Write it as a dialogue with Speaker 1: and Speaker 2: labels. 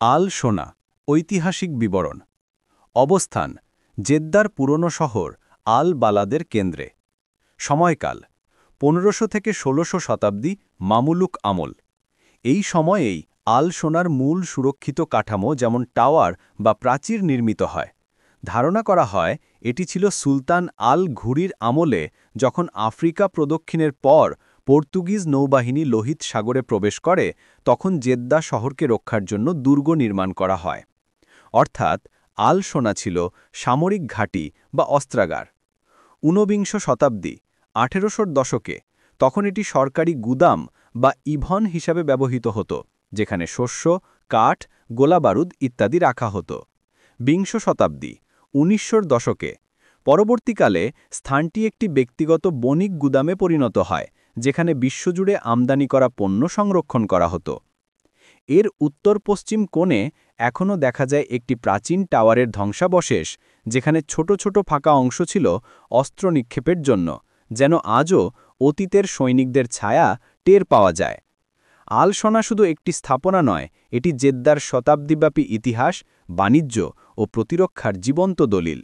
Speaker 1: আল সোনা ঐতিহাসিক বিবরণ। অবস্থান: জেদ্দার পুরনো শহর আল বালাদের কেন্দ্রে। সময়কাল: 1500 থেকে 1600 শতাব্দী মামুলুক আমল। এই সময়েই আল সোনার মূল সুরক্ষিত কাঠামো যেমন টাওয়ার বা প্রাচীর নির্মিত হয়। ধারণা করা হয় এটি ছিল সুলতান আল ঘুরির আমলে, যখন আফ্রিকা প্রদক্ষিণের পর পর্তুগিজ নৌবাহিনী লোহিত সাগরে প্রবেশ করে, তখন জেদ্দা শহরকে রক্ষার জন্য দুর্গ নির্মাণ করা হয়। অর্থাৎ আল সোনা ছিল সামরিক ঘাঁটি বা অস্ত্রাগার। ঊনবিংশ শতাব্দী 1800 দশকে তখন এটি সরকারি গুদাম বা ইভন হিসাবে ব্যবহৃত হতো, যেখানে শস্য, কাঠ, গোলাবারুদ ইত্যাদি রাখা হতো। বিংশ শতাব্দী 1900 দশকে পরবর্তীকালে স্থানটি একটি ব্যক্তিগত বণিক গুদামে পরিণত হয়, যেখানে বিশ্বজুড়ে আমদানি করা পণ্য সংরক্ষণ করা হতো। এর উত্তর-পশ্চিম কোণে এখনও দেখা যায় একটি প্রাচীন টাওয়ারের ধ্বংসাবশেষ, যেখানে ছোট ছোট ফাঁকা অংশ ছিল অস্ত্র নিক্ষেপের জন্য, যেন আজও অতীতের সৈনিকদের ছায়া টের পাওয়া যায়। আল সোনা শুধু একটি স্থাপনা নয়, এটি জেদ্দার শতাব্দীব্যাপী ইতিহাস, বাণিজ্য ও প্রতিরক্ষার জীবন্ত দলিল।